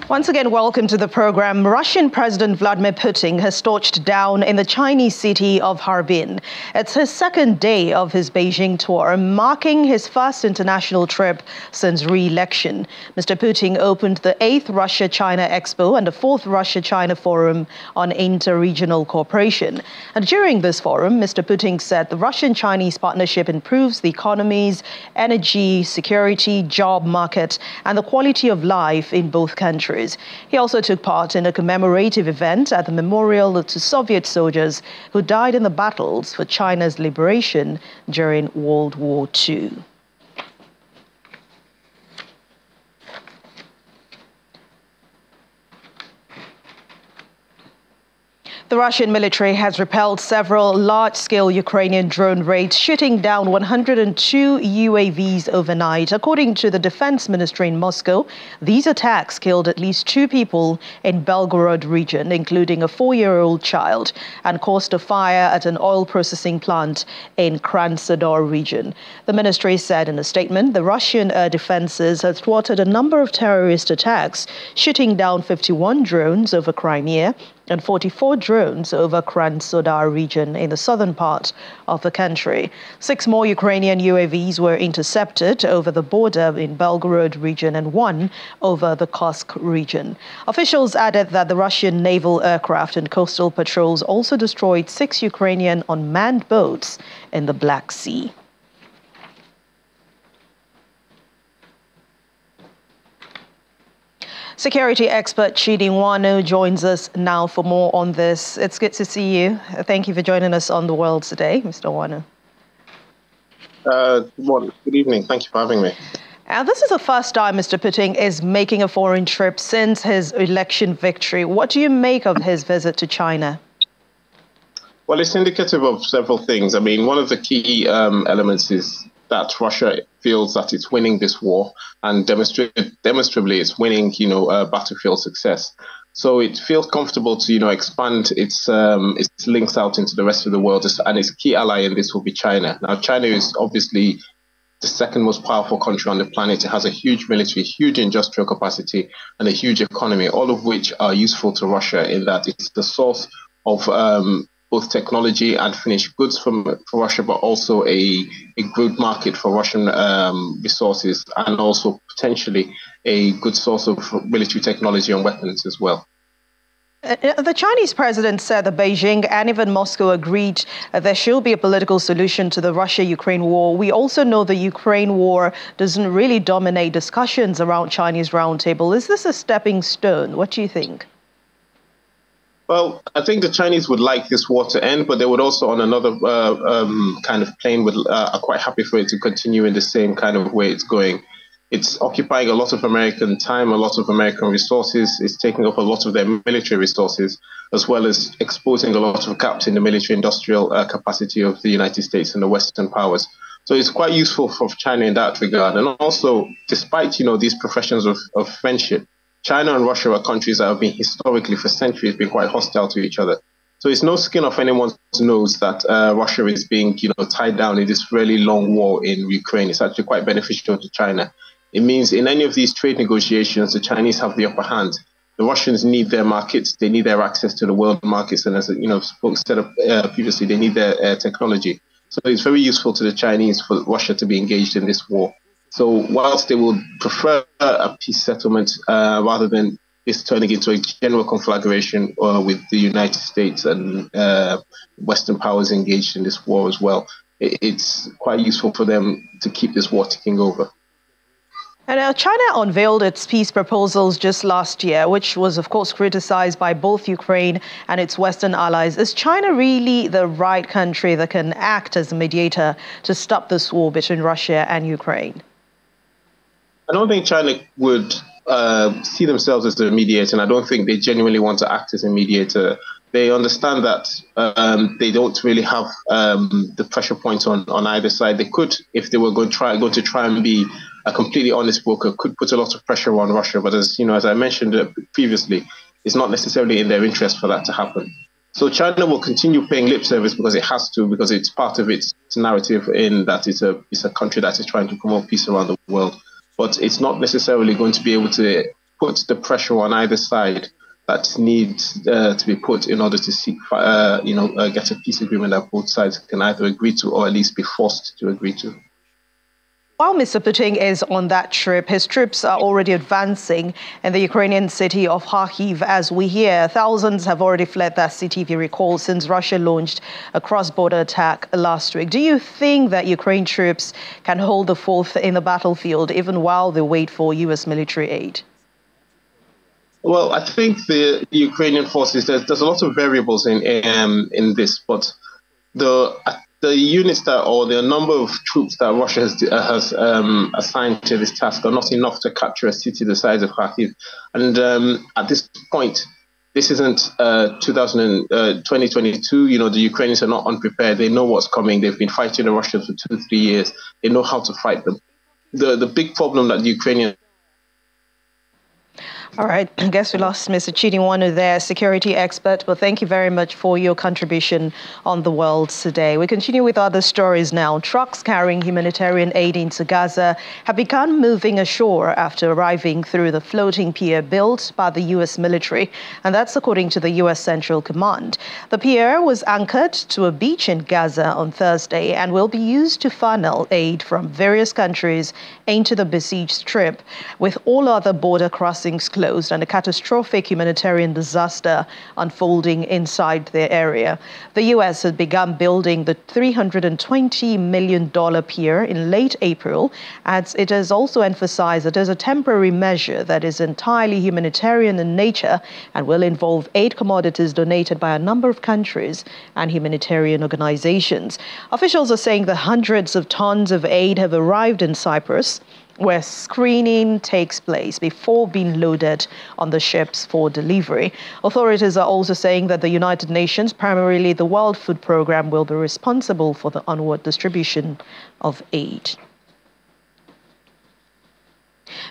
Once again, welcome to the program. Russian President Vladimir Putin has touched down in the Chinese city of Harbin. It's his second day of his Beijing tour, marking his first international trip since re-election. Mr. Putin opened the 8th Russia-China Expo and the 4th Russia-China Forum on Inter-Regional Cooperation. And during this forum, Mr. Putin said the Russian-Chinese partnership improves the economies, energy, security, job market, and the quality of life in both countries. He also took part in a commemorative event at the memorial to Soviet soldiers who died in the battles for China's liberation during World War II. The Russian military has repelled several large-scale Ukrainian drone raids, shooting down 102 UAVs overnight. According to the defense ministry in Moscow, these attacks killed at least 2 people in Belgorod region, including a 4-year-old child, and caused a fire at an oil processing plant in Krasnodar region. The ministry said in a statement the Russian air defenses had thwarted a number of terrorist attacks, shooting down 51 drones over Crimea and 44 drones over Krasnodar region in the southern part of the country. 6 more Ukrainian UAVs were intercepted over the border in Belgorod region and 1 over the Kursk region. Officials added that the Russian naval aircraft and coastal patrols also destroyed 6 Ukrainian unmanned boats in the Black Sea. Security expert Chidi Nwanu joins us now for more on this. It's good to see you. Thank you for joining us on The World today, Mr. Nwanu. Good evening. Thank you for having me. This is the first time Mr. Putin is making a foreign trip since his election victory. What do you make of his visit to China? Well, it's indicative of several things. I mean, one of the key elements is that Russia feels that it's winning this war, and demonstrably it's winning, battlefield success. So it feels comfortable to, expand its links out into the rest of the world, and its key ally in this will be China. Now, China is obviously the second most powerful country on the planet. It has a huge military, huge industrial capacity, and a huge economy, all of which are useful to Russia in that it's the source of both technology and finished goods for Russia, but also a good market for Russian resources, and also potentially a good source of military technology and weapons as well. The Chinese president said that Beijing and even Moscow agreed there should be a political solution to the Russia-Ukraine war. We also know the Ukraine war doesn't really dominate discussions around Chinese roundtable. Is this a stepping stone? What do you think? Well, I think the Chinese would like this war to end, but they would also, on another kind of plane, are quite happy for it to continue in the same kind of way it's going. It's occupying a lot of American time, a lot of American resources. It's taking up a lot of their military resources, as well as exposing a lot of gaps in the military-industrial capacity of the United States and the Western powers. So it's quite useful for China in that regard. And also, despite, these professions of friendship, China and Russia are countries that have been historically, for centuries, been quite hostile to each other. So it's no skin off anyone's nose that Russia is being, tied down in this really long war in Ukraine. It's actually quite beneficial to China. It means in any of these trade negotiations, the Chinese have the upper hand. The Russians need their markets. They need their access to the world markets. And as said previously, they need their technology. So it's very useful to the Chinese for Russia to be engaged in this war. So whilst they would prefer a peace settlement rather than this turning into a general conflagration with the United States and Western powers engaged in this war as well, it's quite useful for them to keep this war ticking over. And China unveiled its peace proposals just last year, which was, of course, criticized by both Ukraine and its Western allies. Is China really the right country that can act as a mediator to stop this war between Russia and Ukraine? I don't think China would see themselves as the mediator, and I don't think they genuinely want to act as a mediator. They understand that they don't really have the pressure points on either side. They could, if they were going to try and be a completely honest broker, could put a lot of pressure on Russia. But as I mentioned previously, it's not necessarily in their interest for that to happen. So China will continue paying lip service because it has to, because it's part of its narrative in that it's a country that is trying to promote peace around the world. But it's not necessarily going to be able to put the pressure on either side that needs to be put in order to seek, get a peace agreement that both sides can either agree to or at least be forced to agree to. While Mr. Putin is on that trip, his troops are already advancing in the Ukrainian city of Kharkiv. As we hear, thousands have already fled that city, if you recall, since Russia launched a cross-border attack last week. Do you think that Ukraine troops can hold the fort in the battlefield even while they wait for U.S. military aid? Well, I think the Ukrainian forces, there's a lot of variables in this, but the units or the number of troops that Russia has assigned to this task are not enough to capture a city the size of Kharkiv. And at this point, this isn't 2022. The Ukrainians are not unprepared. They know what's coming. They've been fighting the Russians for 2-3 years. They know how to fight them. The big problem that the Ukrainians... All right, I guess we lost Mr. Chidinwanu there, security expert, but thank you very much for your contribution on The World Today. We continue with other stories now. Trucks carrying humanitarian aid into Gaza have begun moving ashore after arriving through the floating pier built by the U.S. military, and that's according to the U.S. Central Command. The pier was anchored to a beach in Gaza on Thursday and will be used to funnel aid from various countries into the besieged strip, with all other border crossings closed and a catastrophic humanitarian disaster unfolding inside their area. The U.S. had begun building the $320 million pier in late April, as it has also emphasized that it is a temporary measure that is entirely humanitarian in nature and will involve aid commodities donated by a number of countries and humanitarian organizations. Officials are saying that hundreds of tons of aid have arrived in Cyprus, where screening takes place before being loaded on the ships for delivery. Authorities are also saying that the United Nations, primarily the World Food Programme, will be responsible for the onward distribution of aid.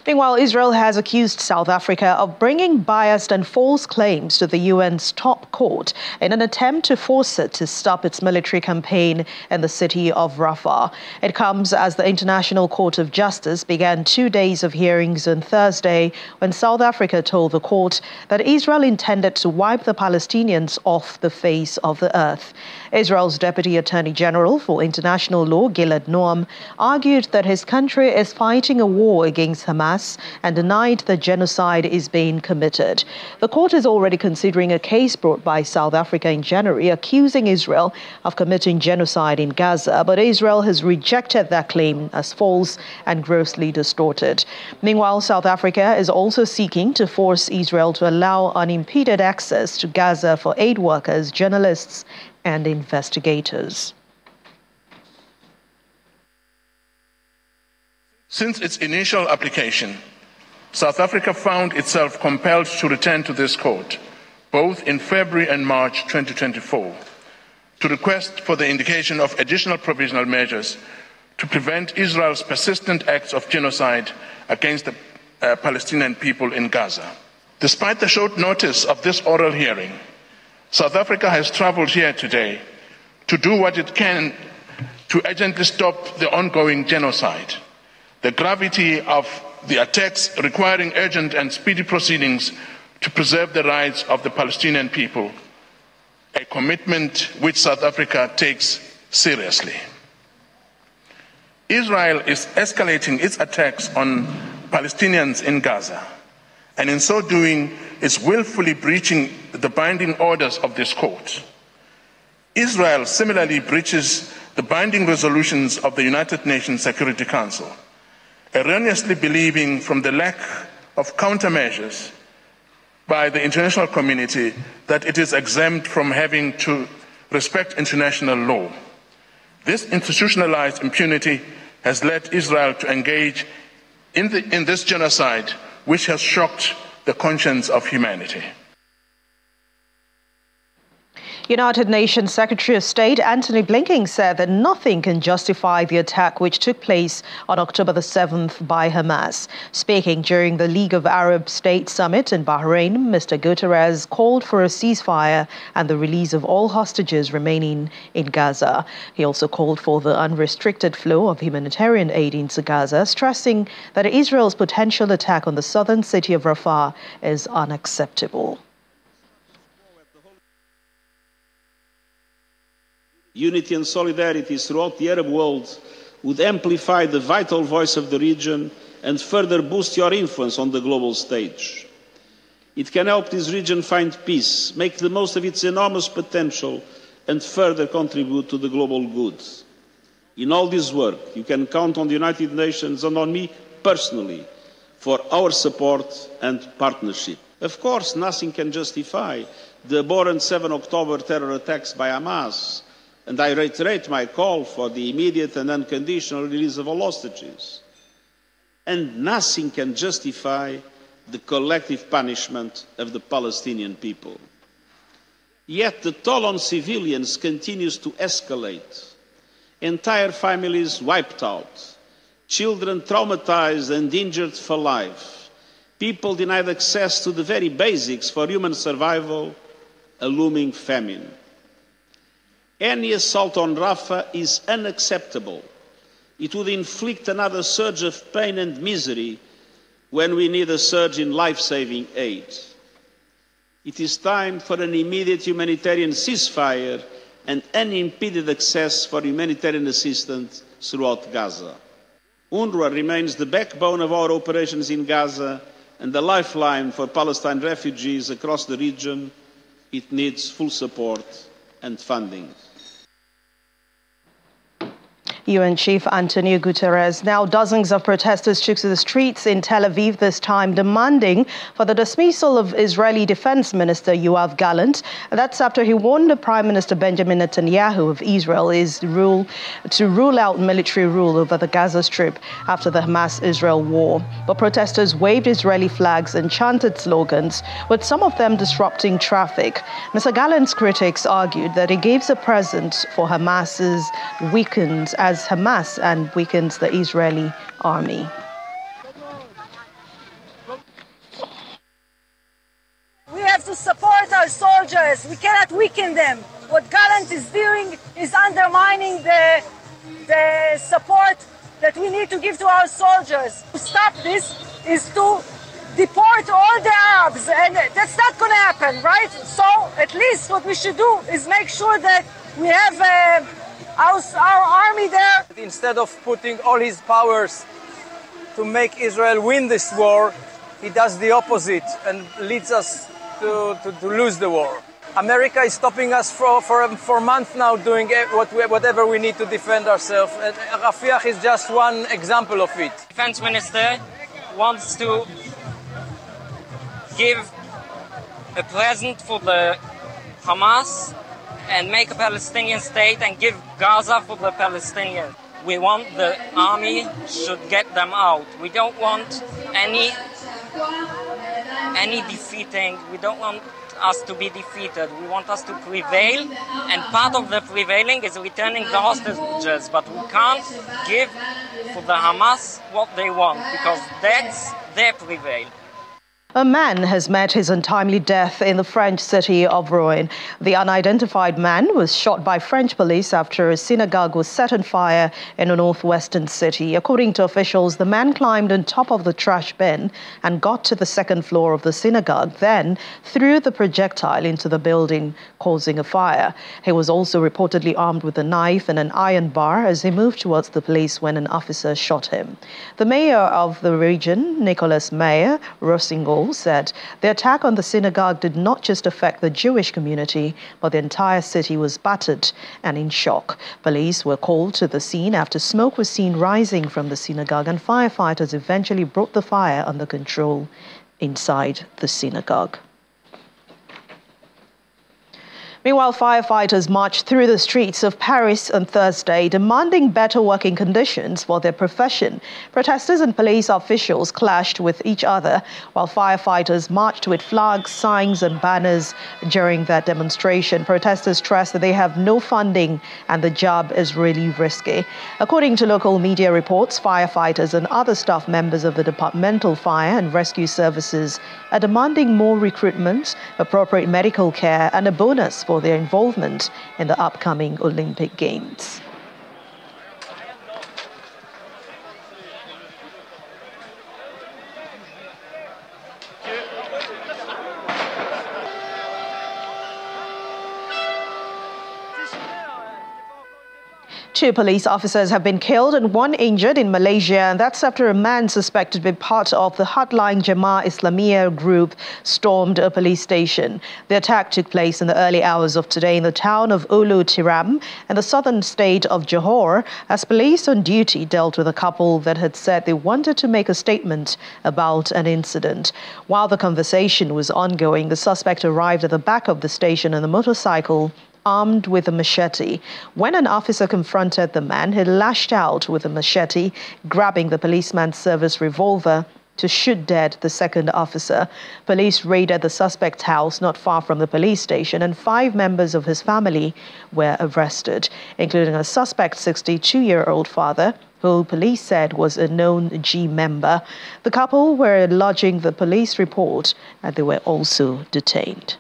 Meanwhile, Israel has accused South Africa of bringing biased and false claims to the UN's top court in an attempt to force it to stop its military campaign in the city of Rafah. It comes as the International Court of Justice began 2 days of hearings on Thursday when South Africa told the court that Israel intended to wipe the Palestinians off the face of the earth. Israel's Deputy Attorney General for International Law, Gilad Noam, argued that his country is fighting a war against Hamas and denied that genocide is being committed. The court is already considering a case brought by South Africa in January accusing Israel of committing genocide in Gaza, but Israel has rejected that claim as false and grossly distorted. Meanwhile, South Africa is also seeking to force Israel to allow unimpeded access to Gaza for aid workers, journalists, and investigators. Since its initial application, South Africa found itself compelled to return to this court, both in February and March 2024, to request for the indication of additional provisional measures to prevent Israel's persistent acts of genocide against the Palestinian people in Gaza. Despite the short notice of this oral hearing, South Africa has traveled here today to do what it can to urgently stop the ongoing genocide. The gravity of the attacks requiring urgent and speedy proceedings to preserve the rights of the Palestinian people, a commitment which South Africa takes seriously. Israel is escalating its attacks on Palestinians in Gaza, and in so doing is willfully breaching the binding orders of this court. Israel similarly breaches the binding resolutions of the United Nations Security Council, erroneously believing from the lack of countermeasures by the international community that it is exempt from having to respect international law. This institutionalized impunity has led Israel to engage in this genocide, which has shocked the conscience of humanity. United Nations Secretary of State Antony Blinken said that nothing can justify the attack which took place on October the 7th by Hamas. Speaking during the League of Arab States Summit in Bahrain, Mr. Guterres called for a ceasefire and the release of all hostages remaining in Gaza. He also called for the unrestricted flow of humanitarian aid into Gaza, stressing that Israel's potential attack on the southern city of Rafah is unacceptable. Unity and solidarity throughout the Arab world would amplify the vital voice of the region and further boost your influence on the global stage. It can help this region find peace, make the most of its enormous potential, and further contribute to the global good. In all this work, you can count on the United Nations and on me personally for our support and partnership. Of course, nothing can justify the abhorrent 7 October terror attacks by Hamas, and I reiterate my call for the immediate and unconditional release of all hostages. And nothing can justify the collective punishment of the Palestinian people. Yet the toll on civilians continues to escalate. Entire families wiped out, children traumatized and injured for life, people denied access to the very basics for human survival, a looming famine. Any assault on Rafah is unacceptable. It would inflict another surge of pain and misery when we need a surge in life-saving aid. It is time for an immediate humanitarian ceasefire and unimpeded access for humanitarian assistance throughout Gaza. UNRWA remains the backbone of our operations in Gaza and the lifeline for Palestine refugees across the region. It needs full support and funding. UN Chief Antonio Guterres. Now, dozens of protesters took to the streets in Tel Aviv this time, demanding for the dismissal of Israeli Defense Minister Yoav Gallant. That's after he warned the Prime Minister Benjamin Netanyahu of Israel to rule out military rule over the Gaza Strip after the Hamas-Israel war. But protesters waved Israeli flags and chanted slogans, with some of them disrupting traffic. Mr. Gallant's critics argued that he gives a present for Hamas's weakened as Hamas and weakens the Israeli army. We have to support our soldiers. We cannot weaken them. What Gallant is doing is undermining the support that we need to give to our soldiers. To stop this is to deport all the Arabs, and that's not going to happen, right? So at least what we should do is make sure that we have our army there. Instead of putting all his powers to make Israel win this war, he does the opposite and leads us to lose the war. America is stopping us for months now doing whatever we need to defend ourselves. And Rafah is just one example of it. Defense Minister wants to give a present for the Hamas and make a Palestinian state and give Gaza for the Palestinians. We want the army should get them out. We don't want any defeating. We don't want us to be defeated. We want us to prevail, and part of the prevailing is returning the hostages, but we can't give for the Hamas what they want, because that's their prevail. A man has met his untimely death in the French city of Rouen. The unidentified man was shot by French police after a synagogue was set on fire in a northwestern city. According to officials, the man climbed on top of the trash bin and got to the second floor of the synagogue, then threw the projectile into the building, causing a fire. He was also reportedly armed with a knife and an iron bar as he moved towards the police when an officer shot him. The mayor of the region, Nicolas Meyer Rossignol, said the attack on the synagogue did not just affect the Jewish community, but the entire city was battered and in shock. Police were called to the scene after smoke was seen rising from the synagogue, and firefighters eventually brought the fire under control inside the synagogue. Meanwhile, firefighters marched through the streets of Paris on Thursday, demanding better working conditions for their profession. Protesters and police officials clashed with each other, while firefighters marched with flags, signs and banners during that demonstration. Protesters stressed that they have no funding and the job is really risky. According to local media reports, firefighters and other staff members of the departmental fire and rescue services are demanding more recruitment, appropriate medical care and a bonus for their involvement in the upcoming Olympic Games. Two police officers have been killed and one injured in Malaysia, and that's after a man suspected to be part of the hardline Jemaah Islamiyah group stormed a police station. The attack took place in the early hours of today in the town of Ulu Tiram in the southern state of Johor, as police on duty dealt with a couple that had said they wanted to make a statement about an incident. While the conversation was ongoing, the suspect arrived at the back of the station on a motorcycle armed with a machete. When an officer confronted the man, he lashed out with a machete, grabbing the policeman's service revolver to shoot dead the second officer. Police raided the suspect's house not far from the police station, and 5 members of his family were arrested, including a suspect's 62-year-old father, who police said was a known G member. The couple were lodging the police report, and they were also detained.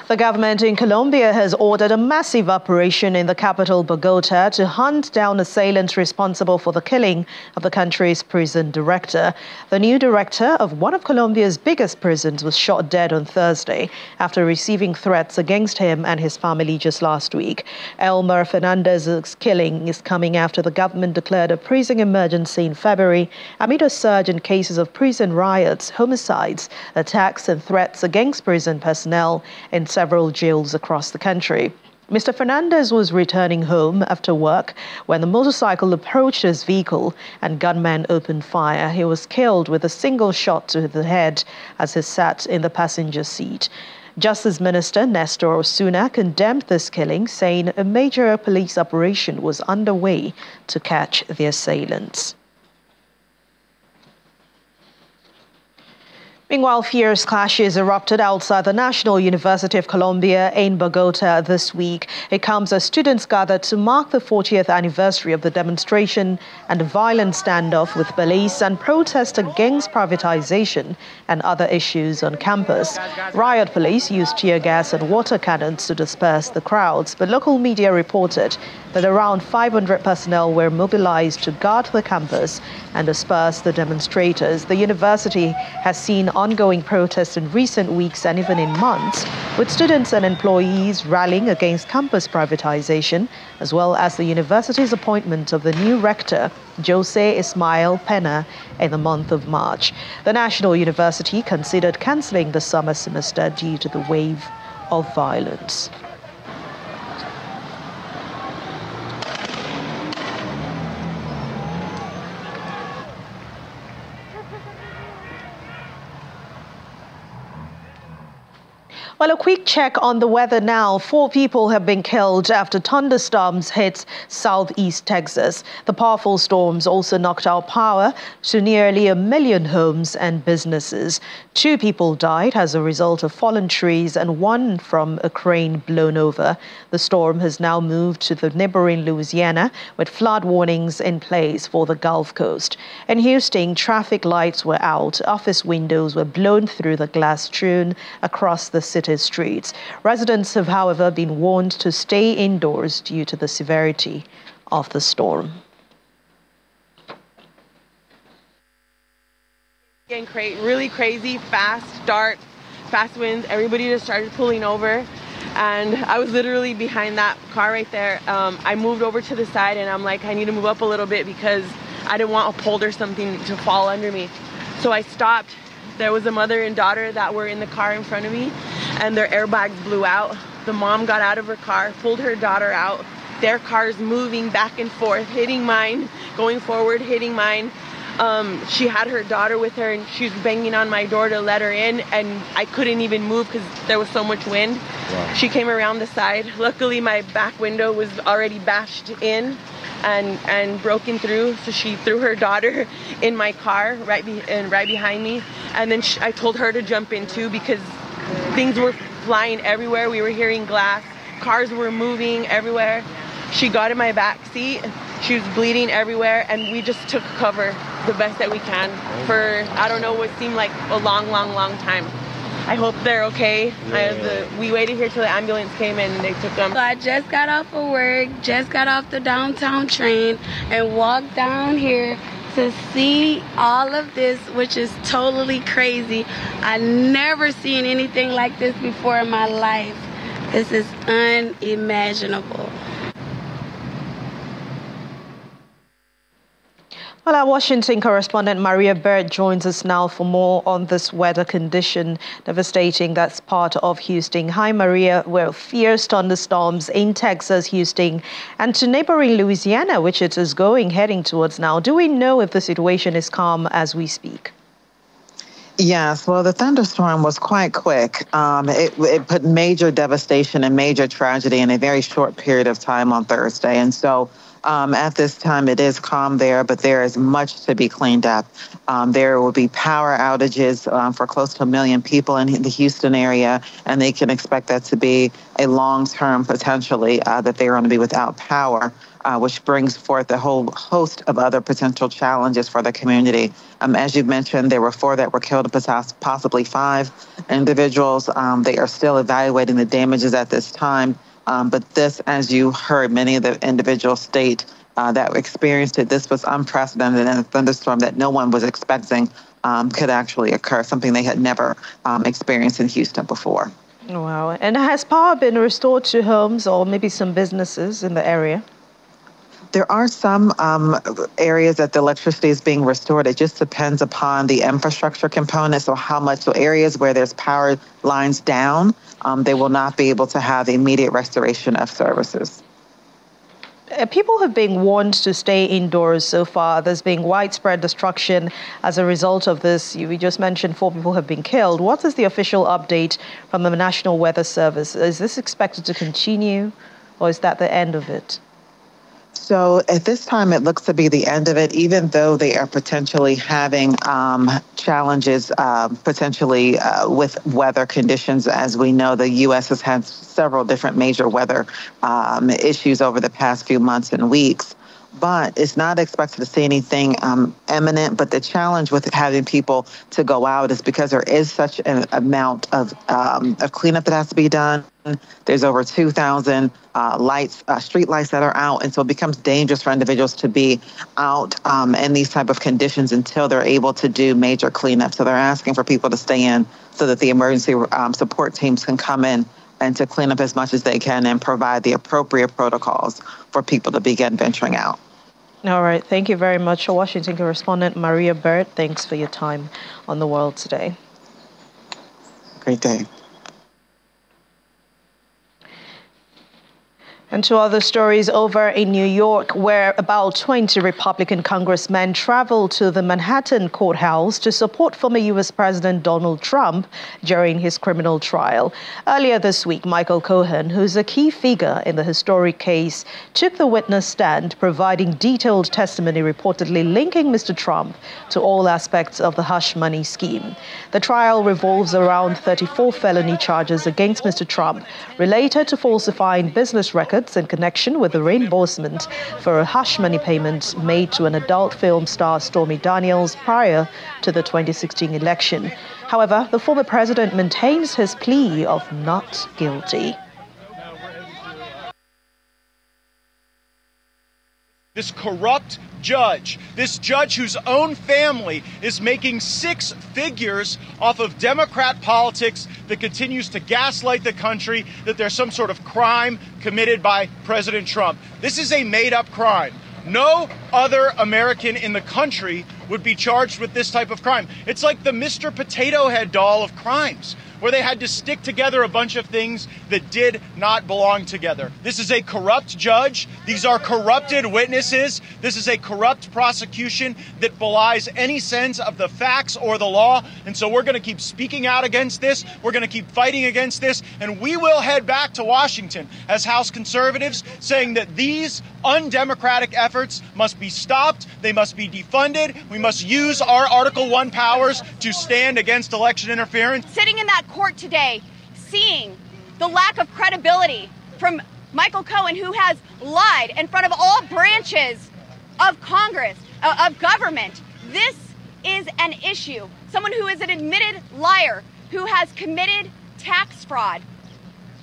The government in Colombia has ordered a massive operation in the capital, Bogota, to hunt down assailants responsible for the killing of the country's prison director. The new director of one of Colombia's biggest prisons was shot dead on Thursday after receiving threats against him and his family just last week. Elmer Fernandez's killing is coming after the government declared a prison emergency in February amid a surge in cases of prison riots, homicides, attacks and threats against prison personnel in several jails across the country. Mr. Fernandez was returning home after work when the motorcycle approached his vehicle and gunmen opened fire. He was killed with a single shot to the head as he sat in the passenger seat. Justice Minister Nestor Osuna condemned this killing, saying a major police operation was underway to catch the assailants. Meanwhile, fierce clashes erupted outside the National University of Colombia in Bogota this week. It comes as students gathered to mark the 40th anniversary of the demonstration and a violent standoff with police and protest against privatization and other issues on campus. Riot police used tear gas and water cannons to disperse the crowds, but local media reported that around 500 personnel were mobilized to guard the campus and disperse the demonstrators. The university has seen ongoing protests in recent weeks and even in months, with students and employees rallying against campus privatization, as well as the university's appointment of the new rector, Jose Ismael Pena, in the month of March. The National University considered cancelling the summer semester due to the wave of violence. Well, a quick check on the weather now. 4 people have been killed after thunderstorms hit southeast Texas. The powerful storms also knocked out power to nearly 1 million homes and businesses. 2 people died as a result of fallen trees and 1 from a crane blown over. The storm has now moved to the neighboring Louisiana, with flood warnings in place for the Gulf Coast. In Houston, traffic lights were out. Office windows were blown through the glass strewn across the city streets. Residents have, however, been warned to stay indoors due to the severity of the storm. Getting really crazy, fast, dark, fast winds. Everybody just started pulling over, and I was literally behind that car right there. I moved over to the side, and I'm like, I need to move up a little bit because I didn't want a pole or something to fall under me. So I stopped. There was a mother and daughter that were in the car in front of me, and their airbags blew out. The mom got out of her car, pulled her daughter out. Their cars moving back and forth, hitting mine, going forward, hitting mine. She had her daughter with her, and she was banging on my door to let her in, and I couldn't even move because there was so much wind. Wow. She came around the side. Luckily, my back window was already bashed in and broken through, so she threw her daughter in my car right behind me, and then I told her to jump in too because things were flying everywhere. We were hearing glass. Cars were moving everywhere. She got in my back seat. She was bleeding everywhere, and we just took cover the best that we can for, I don't know, what seemed like a long, long, long time. I hope they're okay. Yeah. We waited here till the ambulance came and they took them. So I just got off of work, just got off the downtown train, and walked down here to see all of this, which is totally crazy. I never seen anything like this before in my life. This is unimaginable. Well, our Washington correspondent Maria Behr joins us now for more on this weather condition devastating that's part of Houston. Hi, Maria. Well, fierce thunderstorms in Texas, Houston, and to neighboring Louisiana, which it is heading towards now. Do we know if the situation is calm as we speak? Yes, well, the thunderstorm was quite quick. It put major devastation and major tragedy in a very short period of time on Thursday. And so at this time, it is calm there, but there is much to be cleaned up. There will be power outages for close to 1 million people in the Houston area, and they can expect that to be a long-term, potentially, that they're going to be without power, which brings forth a whole host of other potential challenges for the community. As you mentioned, there were 4 that were killed, possibly 5 individuals. They are still evaluating the damages at this time. But this, as you heard, many of the individuals state that experienced it, this was unprecedented, and a thunderstorm that no one was expecting could actually occur, something they had never experienced in Houston before. Wow. And has power been restored to homes or maybe some businesses in the area? There are some areas that the electricity is being restored. It just depends upon the infrastructure component. So areas where there's power lines down, they will not be able to have immediate restoration of services. People have been warned to stay indoors so far. There's been widespread destruction as a result of this. We just mentioned 4 people have been killed. What is the official update from the National Weather Service? Is this expected to continue, or is that the end of it? So at this time, it looks to be the end of it, even though they are potentially having challenges potentially with weather conditions. As we know, the U.S. has had several different major weather issues over the past few months and weeks. But it's not expected to see anything imminent. But the challenge with having people to go out is because there is such an amount of cleanup that has to be done. There's over 2,000 street lights that are out. And so it becomes dangerous for individuals to be out in these type of conditions until they're able to do major cleanup. So they're asking for people to stay in so that the emergency support teams can come in and to clean up as much as they can and provide the appropriate protocols for people to begin venturing out. All right. Thank you very much, Washington correspondent Maria Behr. Thanks for your time on The World Today. Great day. And to other stories over in New York, where about 20 Republican congressmen traveled to the Manhattan courthouse to support former U.S. President Donald Trump during his criminal trial. Earlier this week, Michael Cohen, who's a key figure in the historic case, took the witness stand, providing detailed testimony reportedly linking Mr. Trump to all aspects of the hush money scheme. The trial revolves around 34 felony charges against Mr. Trump related to falsifying business records in connection with the reimbursement for a hush money payment made to an adult film star Stormy Daniels prior to the 2016 election. However, the former president maintains his plea of not guilty. This corrupt judge, this judge whose own family is making 6 figures off of Democrat politics that continues to gaslight the country that there's some sort of crime committed by President Trump. This is a made-up crime. No other American in the country would be charged with this type of crime. It's like the Mr. Potato Head doll of crimes. where they had to stick together a bunch of things that did not belong together. This is a corrupt judge. These are corrupted witnesses. This is a corrupt prosecution that belies any sense of the facts or the law. And so we're going to keep speaking out against this. We're going to keep fighting against this. And we will head back to Washington as House conservatives, saying that these undemocratic efforts must be stopped. They must be defunded. We must use our Article 1 powers to stand against election interference. Sitting in that court today, seeing the lack of credibility from Michael Cohen, who has lied in front of all branches of Congress, of government. This is an issue. Someone who is an admitted liar, who has committed tax fraud,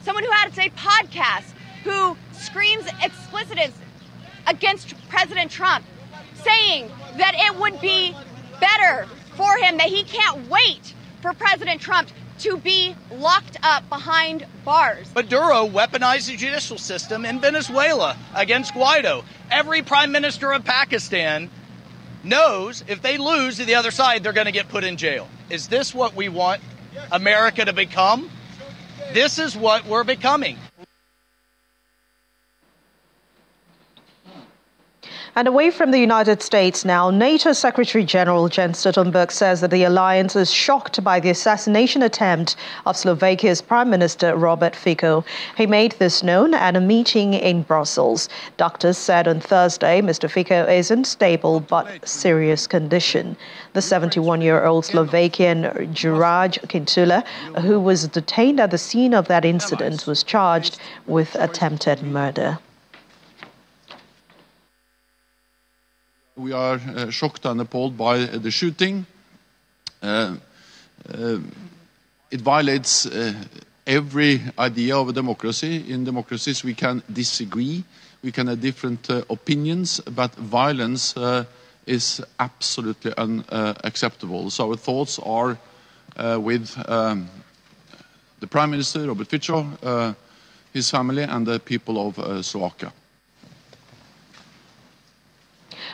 someone who has a podcast, who screams explicitness against President Trump, saying that it would be better for him, that he can't wait for President Trump to be locked up behind bars. Maduro weaponized the judicial system in Venezuela against Guaido. Every prime minister of Pakistan knows if they lose to the other side, they're going to get put in jail. Is this what we want America to become? This is what we're becoming. And away from the United States now, NATO Secretary General Jens Stoltenberg says that the alliance is shocked by the assassination attempt of Slovakia's Prime Minister Robert Fico. He made this known at a meeting in Brussels. Doctors said on Thursday Mr. Fico is in stable but serious condition. The 71-year-old Slovakian Juraj Kintula, who was detained at the scene of that incident, was charged with attempted murder. We are shocked and appalled by the shooting. It violates every idea of a democracy. In democracies we can disagree, we can have different opinions, but violence is absolutely unacceptable. So our thoughts are with the Prime Minister, Robert Fico, his family and the people of Slovakia.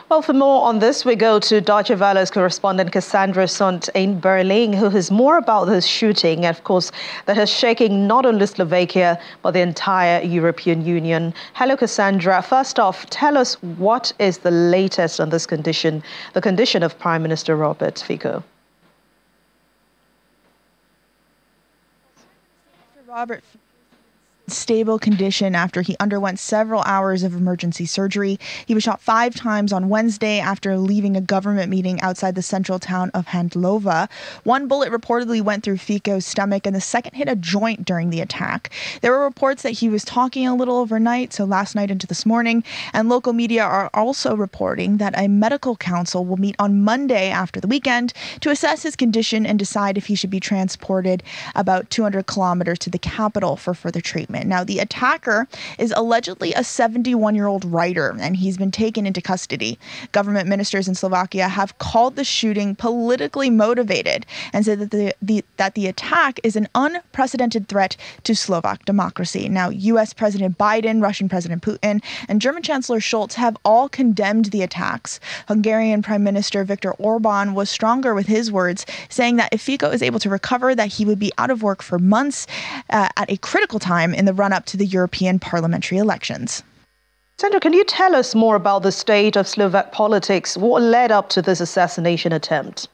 Well, for more on this, we go to Deutsche Welle's correspondent Cassandra Sunt in Berlin, who has more about this shooting, of course, that has shaken not only Slovakia, but the entire European Union. Hello, Cassandra. First off, tell us what is the latest on this condition, the condition of Prime Minister Robert Fico. Robert stable condition after he underwent several hours of emergency surgery. He was shot 5 times on Wednesday after leaving a government meeting outside the central town of Handlova. One bullet reportedly went through Fico's stomach and the second hit a joint during the attack. There were reports that he was talking a little overnight, so last night into this morning, and local media are also reporting that a medical council will meet on Monday after the weekend to assess his condition and decide if he should be transported about 200 kilometers to the capital for further treatment. Now, the attacker is allegedly a 71-year-old writer, and he's been taken into custody. Government ministers in Slovakia have called the shooting politically motivated and said that the attack is an unprecedented threat to Slovak democracy. Now, U.S. President Biden, Russian President Putin, and German Chancellor Scholz have all condemned the attacks. Hungarian Prime Minister Viktor Orban was stronger with his words, saying that if Fico is able to recover, that he would be out of work for months at a critical time in the run-up to the European parliamentary elections. Sandra, can you tell us more about the state of Slovak politics? What led up to this assassination attempt?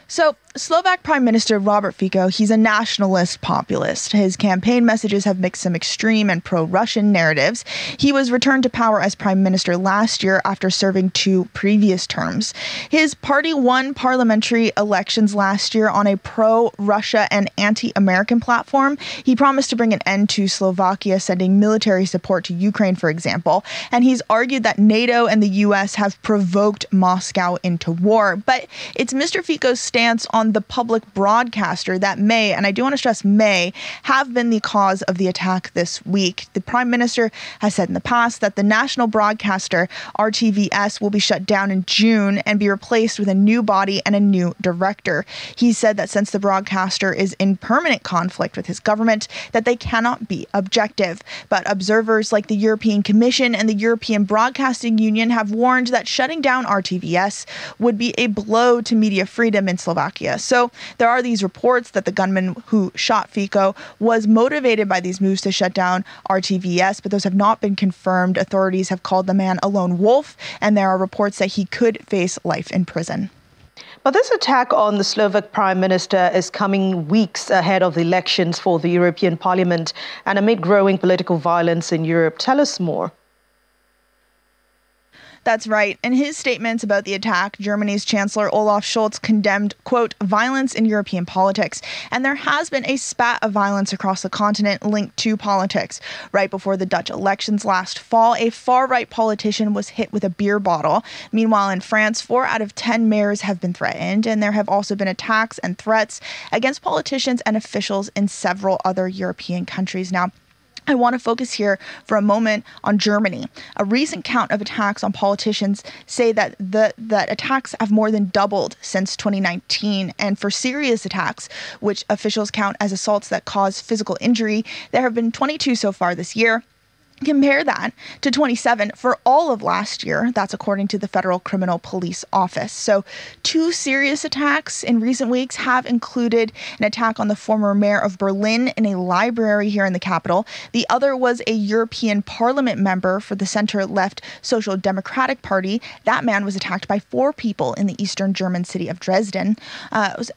So, Slovak Prime Minister Robert Fico, he's a nationalist populist. His campaign messages have mixed some extreme and pro-Russian narratives. He was returned to power as prime minister last year after serving 2 previous terms. His party won parliamentary elections last year on a pro-Russia and anti-American platform. He promised to bring an end to Slovakia sending military support to Ukraine, for example. And he's argued that NATO and the U.S. have provoked Moscow into war. But it's Mr. Fico's stance on the public broadcaster that may, and I do want to stress may, have been the cause of the attack this week. The Prime Minister has said in the past that the national broadcaster, RTVS, will be shut down in June and be replaced with a new body and a new director. He said that since the broadcaster is in permanent conflict with his government, that they cannot be objective. But observers like the European Commission and the European Broadcasting Union have warned that shutting down RTVS would be a blow to media freedom in Slovakia Slovakia. So there are these reports that the gunman who shot Fico was motivated by these moves to shut down RTVS, but those have not been confirmed. Authorities have called the man a lone wolf, and there are reports that he could face life in prison. But this attack on the Slovak Prime Minister is coming weeks ahead of the elections for the European Parliament and amid growing political violence in Europe. Tell us more. That's right. In his statements about the attack, Germany's Chancellor Olaf Scholz condemned, quote, violence in European politics. And there has been a spat of violence across the continent linked to politics. Right before the Dutch elections last fall, a far-right politician was hit with a beer bottle. Meanwhile, in France, 4 out of 10 mayors have been threatened, and there have also been attacks and threats against politicians and officials in several other European countries. Now, I want to focus here for a moment on Germany. A recent count of attacks on politicians say that that attacks have more than doubled since 2019. And for serious attacks, which officials count as assaults that cause physical injury, there have been 22 so far this year. Compare that to 27 for all of last year. That's according to the Federal Criminal Police Office. So 2 serious attacks in recent weeks have included an attack on the former mayor of Berlin in a library here in the capital. The other was a European Parliament member for the center-left Social Democratic Party. That man was attacked by 4 people in the eastern German city of Dresden.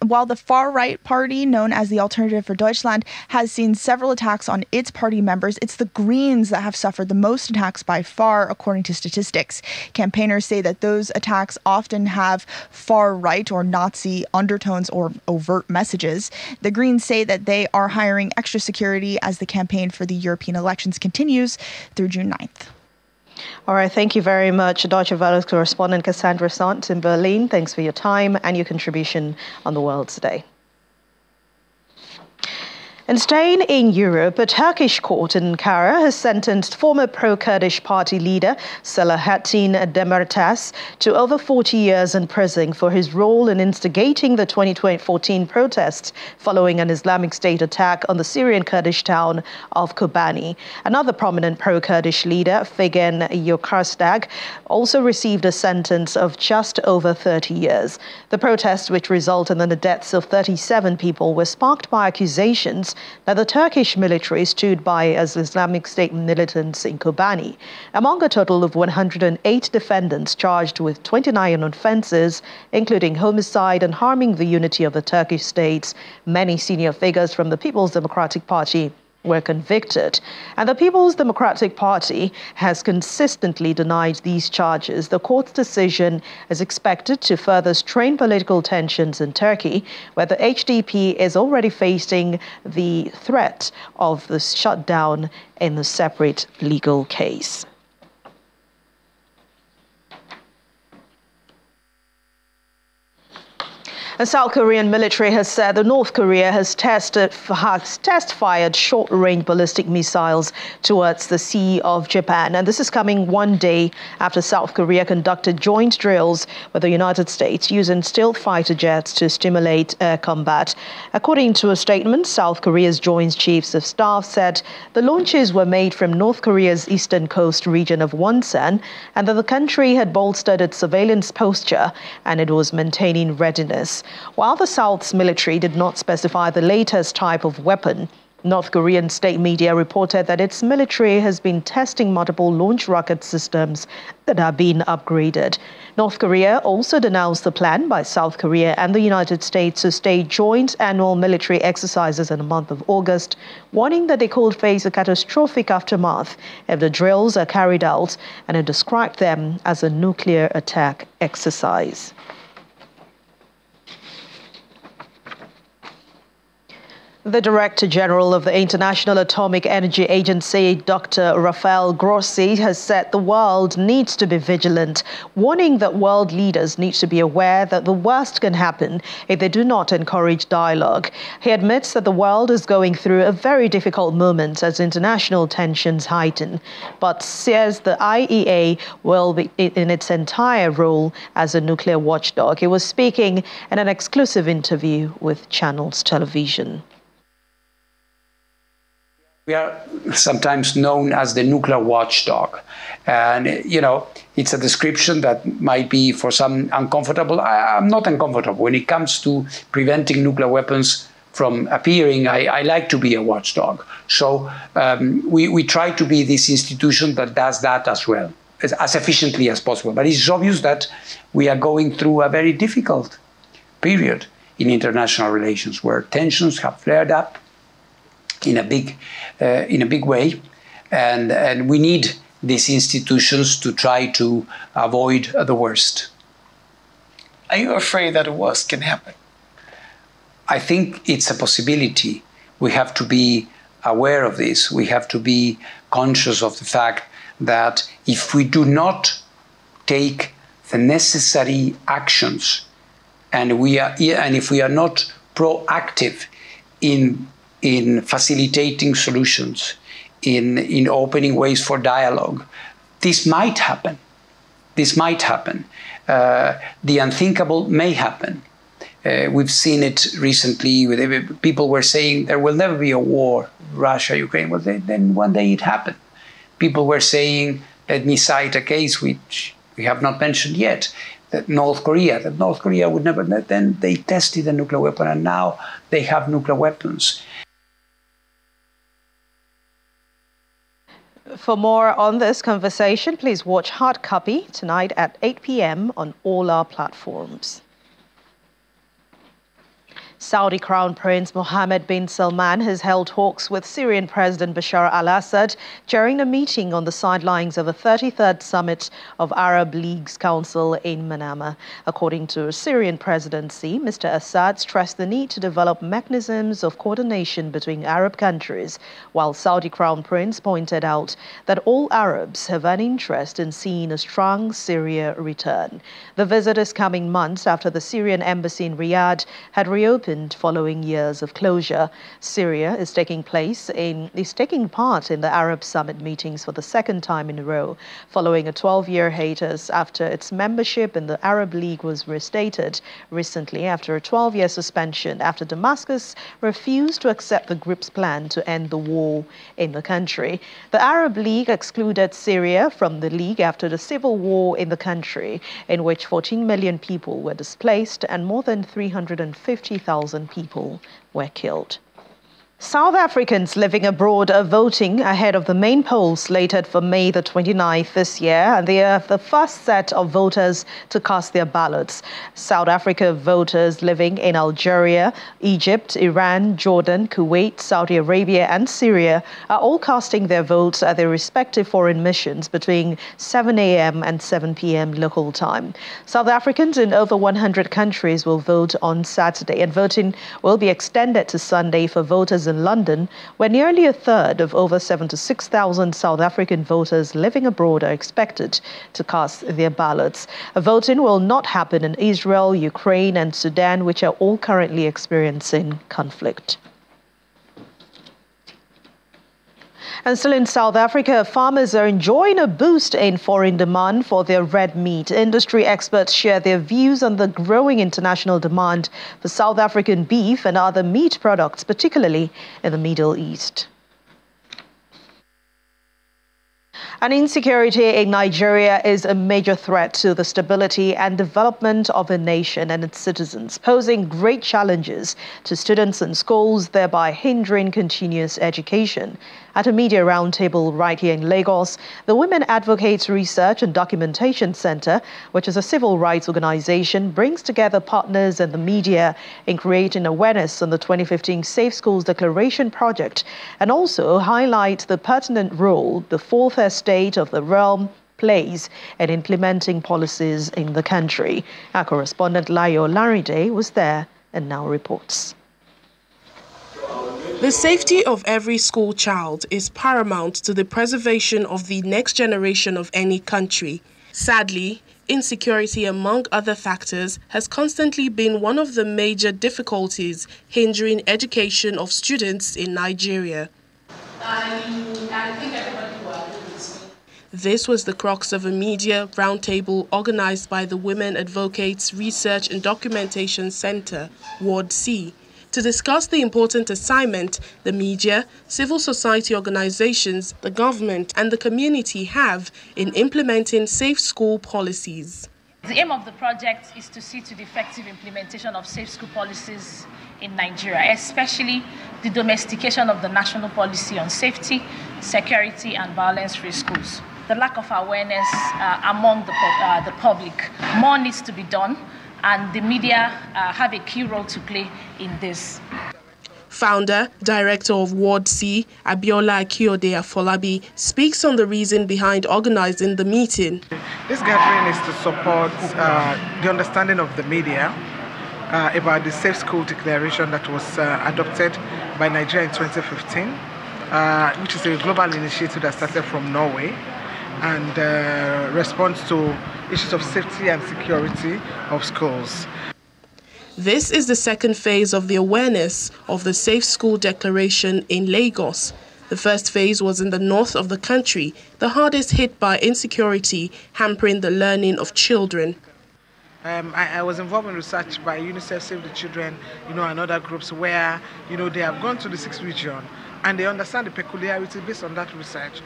While the far-right party, known as the Alternative for Deutschland, has seen several attacks on its party members, it's the Greens that have suffered the most attacks by far, according to statistics. Campaigners say that those attacks often have far-right or Nazi undertones or overt messages. The Greens say that they are hiring extra security as the campaign for the European elections continues through June 9th. All right, thank you very much, Deutsche Welle correspondent Cassandra Sant in Berlin. Thanks for your time and your contribution on the World Today. And staying in Europe, a Turkish court in Ankara has sentenced former pro-Kurdish party leader Selahattin Demirtas to over 40 years in prison for his role in instigating the 2014 protests following an Islamic State attack on the Syrian Kurdish town of Kobani. Another prominent pro-Kurdish leader, Figen Yokastag, also received a sentence of just over 30 years. The protests, which resulted in the deaths of 37 people, were sparked by accusations that the Turkish military stood by as Islamic State militants in Kobani. Among a total of 108 defendants charged with 29 offences, including homicide and harming the unity of the Turkish state, many senior figures from the People's Democratic Party were convicted. And the People's Democratic Party has consistently denied these charges. The court's decision is expected to further strain political tensions in Turkey, where the HDP is already facing the threat of the shutdown in a separate legal case. The South Korean military has said that North Korea has test-fired short-range ballistic missiles towards the Sea of Japan. And this is coming one day after South Korea conducted joint drills with the United States using stealth fighter jets to stimulate air combat. According to a statement, South Korea's Joint Chiefs of Staff said the launches were made from North Korea's eastern coast region of Wonsan and that the country had bolstered its surveillance posture and it was maintaining readiness. While the South's military did not specify the latest type of weapon, North Korean state media reported that its military has been testing multiple launch rocket systems that are being upgraded. North Korea also denounced the plan by South Korea and the United States to stage joint annual military exercises in the month of August, warning that they could face a catastrophic aftermath if the drills are carried out, and it described them as a nuclear attack exercise. The Director General of the International Atomic Energy Agency, Dr. Rafael Grossi, has said the world needs to be vigilant, warning that world leaders need to be aware that the worst can happen if they do not encourage dialogue. He admits that the world is going through a very difficult moment as international tensions heighten, but says the IEA will be in its entire role as a nuclear watchdog. He was speaking in an exclusive interview with Channels Television. We are sometimes known as the nuclear watchdog. And, it's a description that might be for some uncomfortable. I'm not uncomfortable. When it comes to preventing nuclear weapons from appearing, I like to be a watchdog. So we try to be this institution that does that as well, as efficiently as possible. But it's obvious that we are going through a very difficult period in international relations where tensions have flared up in a big way, and we need these institutions to try to avoid the worst. Are you afraid that the worst can happen? I think it's a possibility. We have to be aware of this. We have to be conscious of the fact that if we do not take the necessary actions, and if we are not proactive in facilitating solutions, in opening ways for dialogue, this might happen. The unthinkable may happen. We've seen it recently. People were saying there will never be a war, Russia, Ukraine. Well, then one day it happened. People were saying, let me cite a case which we have not mentioned yet, that North Korea would never. Then they tested a nuclear weapon, and now they have nuclear weapons. For more on this conversation, please watch Hard Copy tonight at 8 p.m. on all our platforms. Saudi Crown Prince Mohammed bin Salman has held talks with Syrian President Bashar al-Assad during a meeting on the sidelines of the 33rd Summit of Arab League's Council in Manama. According to Syrian presidency, Mr. Assad stressed the need to develop mechanisms of coordination between Arab countries, while Saudi Crown Prince pointed out that all Arabs have an interest in seeing a strong Syria return. The visit is coming months after the Syrian embassy in Riyadh had reopened following years of closure. Syria is taking part in the Arab Summit meetings for the second time in a row, following a 12-year hiatus after its membership in the Arab League was restated recently after a 12-year suspension after Damascus refused to accept the group's plan to end the war in the country. The Arab League excluded Syria from the league after the civil war in the country, in which 14 million people were displaced and more than 350,000 people were killed. South Africans living abroad are voting ahead of the main polls slated for May the 29th this year, and they are the first set of voters to cast their ballots. South Africa voters living in Algeria, Egypt, Iran, Jordan, Kuwait, Saudi Arabia and Syria are all casting their votes at their respective foreign missions between 7 a.m. and 7 p.m. local time. South Africans in over 100 countries will vote on Saturday, and voting will be extended to Sunday for voters in London, where nearly a third of over 76,000 South African voters living abroad are expected to cast their ballots. Voting will not happen in Israel, Ukraine and Sudan, which are all currently experiencing conflict. And still in South Africa, farmers are enjoying a boost in foreign demand for their red meat. Industry experts share their views on the growing international demand for South African beef and other meat products, particularly in the Middle East. And insecurity in Nigeria is a major threat to the stability and development of a nation and its citizens, posing great challenges to students and schools, thereby hindering continuous education. At a media roundtable right here in Lagos, the Women Advocates Research and Documentation Center, which is a civil rights organization, brings together partners and the media in creating awareness on the 2015 Safe Schools Declaration project, and also highlight the pertinent role the fourth estate of the realm plays in implementing policies in the country. Our correspondent Layo Laride was there and now reports. The safety of every school child is paramount to the preservation of the next generation of any country. Sadly, insecurity, among other factors, has constantly been one of the major difficulties hindering education of students in Nigeria. This was the crux of a media roundtable organized by the Women Advocates Research and Documentation Center, Ward C, to discuss the important assignment the media, civil society organizations, the government and the community have in implementing safe school policies. The aim of the project is to see to the effective implementation of safe school policies in Nigeria, especially the domestication of the national policy on safety, security and violence-free schools. The lack of awareness among the public. More needs to be done, and the media have a key role to play in this. Founder, Director of Ward C, Abiola Akiode Afolabi, speaks on the reason behind organizing the meeting. This gathering is to support the understanding of the media about the Safe School Declaration that was adopted by Nigeria in 2015, which is a global initiative that started from Norway and responds to issues of safety and security of schools. This is the second phase of the awareness of the Safe School Declaration in Lagos. The first phase was in the north of the country, the hardest hit by insecurity, hampering the learning of children. I was involved in research by UNICEF, Save the Children, and other groups where, they have gone to the 6th region and they understand the peculiarity based on that research,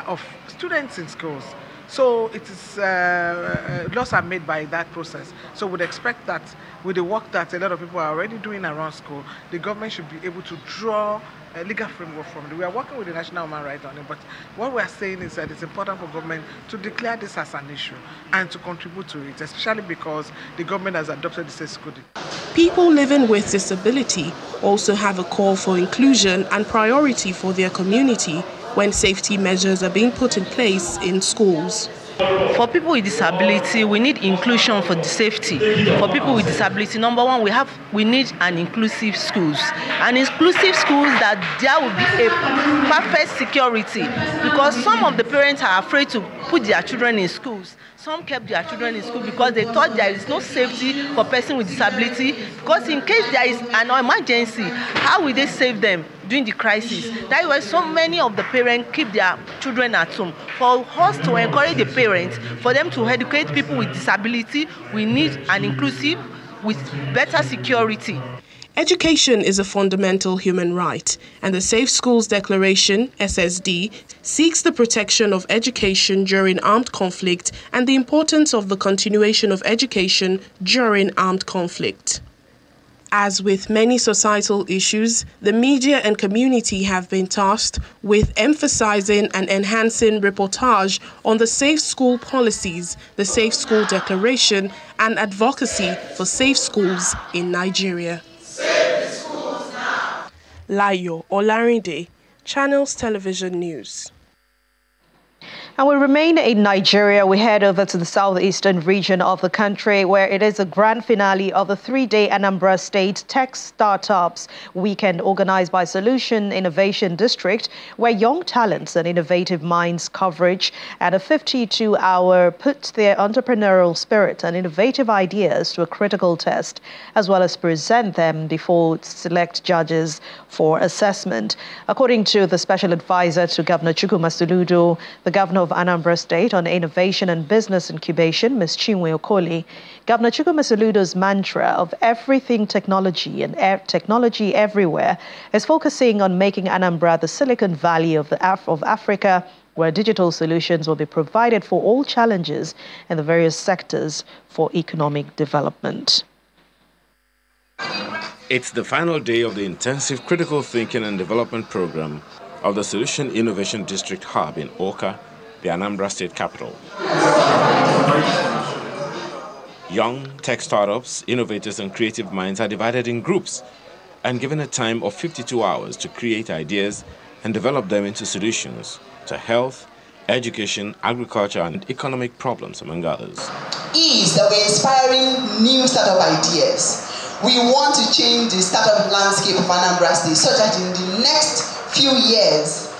of students in schools. So it is laws are made by that process. So we'd expect that with the work that a lot of people are already doing around school, the government should be able to draw a legal framework from it. We are working with the National Human Rights on it, but what we are saying is that it's important for government to declare this as an issue and to contribute to it, especially because the government has adopted the Safe School. People living with disability also have a call for inclusion and priority for their community when safety measures are being put in place in schools. For people with disability, we need inclusion for the safety. For people with disability, number one, we need an inclusive schools. An inclusive schools that there will be a perfect security, because some of the parents are afraid to put their children in schools. Some kept their children in school because they thought there is no safety for person with disability, because in case there is an emergency, how will they save them during the crisis? That is why so many of the parents keep their children at home. For us to encourage the parents, for them to educate people with disability, we need an inclusive with better security. Education is a fundamental human right, and the Safe Schools Declaration, SSD, seeks the protection of education during armed conflict and the importance of the continuation of education during armed conflict. As with many societal issues, the media and community have been tasked with emphasizing and enhancing reportage on the safe school policies, the Safe School Declaration, and advocacy for safe schools in Nigeria. Layo Olarinde, Channels Television News. And we remain in Nigeria. We head over to the southeastern region of the country, where it is a grand finale of the 3-day Anambra State Tech Startups Weekend organized by Solution Innovation District, where young talents and innovative minds coverage at a 52-hour put their entrepreneurial spirit and innovative ideas to a critical test, as well as present them before select judges for assessment. According to the special advisor to Governor Chukwuma Soludo, the governor of Anambra State on Innovation and Business Incubation, Ms. Chinwe Okoli, Governor Chukwuma Soludo's mantra of everything technology and technology everywhere is focusing on making Anambra the Silicon Valley of Africa, where digital solutions will be provided for all challenges in the various sectors for economic development. It's the final day of the intensive critical thinking and development program of the Solution Innovation District Hub in Awka, the Anambra State capital. Young tech startups, innovators and creative minds are divided in groups and given a time of 52 hours to create ideas and develop them into solutions to health, education, agriculture and economic problems, among others. Is that we're inspiring new startup ideas. We want to change the startup landscape of Anambra State so that in the next few years,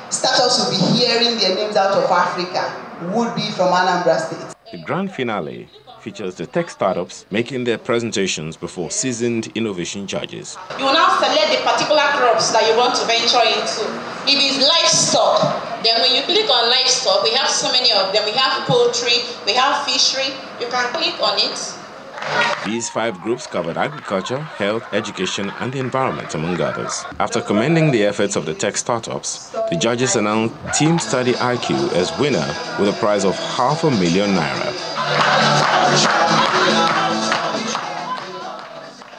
startups will be hearing their names out of Africa, would be from Anambra State. The grand finale features the tech startups making their presentations before seasoned innovation judges. You will now select the particular crops that you want to venture into. If it's livestock, then when you click on livestock, we have so many of them. We have poultry, we have fishery. You can click on it These 5 groups covered agriculture, health, education, and the environment, among others. After commending the efforts of the tech startups, the judges announced Team Study IQ as winner with a prize of ₦500,000.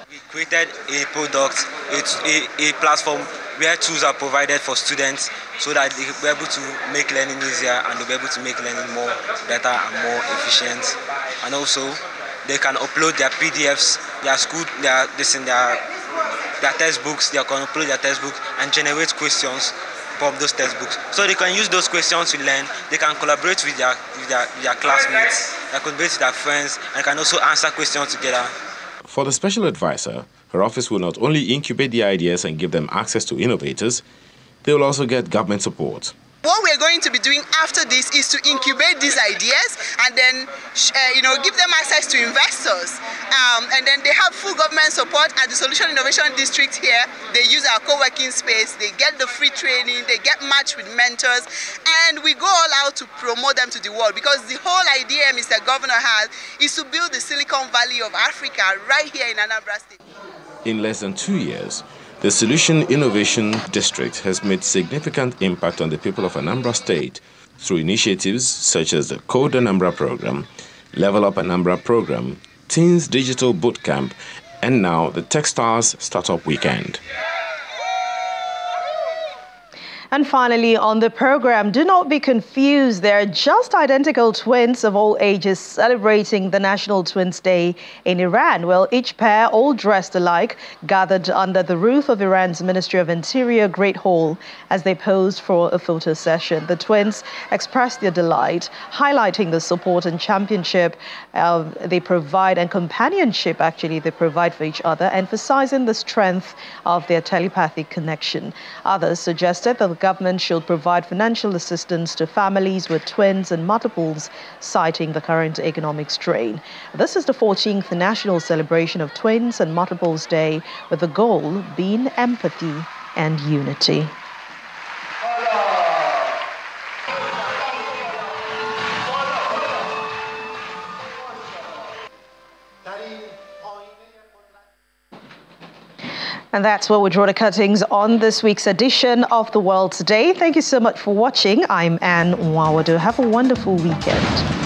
We created a product, a platform where tools are provided for students so that they will be able to make learning easier and they'll be able to make learning more better and more efficient. And also, they can upload their PDFs, their textbooks. They can upload their textbooks and generate questions from those textbooks. So they can use those questions to learn. They can collaborate with their classmates. They can collaborate with their friends and can also answer questions together. For the special advisor, her office will not only incubate the ideas and give them access to innovators, they will also get government support. What we're going to be doing after this is to incubate these ideas and then, give them access to investors. And then they have full government support at the Solution Innovation District here. They use our co-working space, they get the free training, they get matched with mentors, and we go all out to promote them to the world because the whole idea Mr. Governor has is to build the Silicon Valley of Africa right here in Anambra State. In less than 2 years, the Solution Innovation District has made significant impact on the people of Anambra State through initiatives such as the Code Anambra program, Level Up Anambra program, Teens Digital Bootcamp, and now the Techstars Startup Weekend. And finally, on the program, do not be confused. They're just identical twins of all ages celebrating the National Twins Day in Iran. Well, each pair, all dressed alike, gathered under the roof of Iran's Ministry of Interior Great Hall as they posed for a photo session. The twins expressed their delight, highlighting the support and championship they provide and companionship, actually, they provide for each other, emphasizing the strength of their telepathic connection. Others suggested that the government should provide financial assistance to families with twins and multiples, citing the current economic strain. This is the 14th national celebration of Twins and Multiples Day, with the goal being empathy and unity. And that's where we draw the cuttings on this week's edition of The World Today. Thank you so much for watching. I'm Anne Nwawadu. Have a wonderful weekend.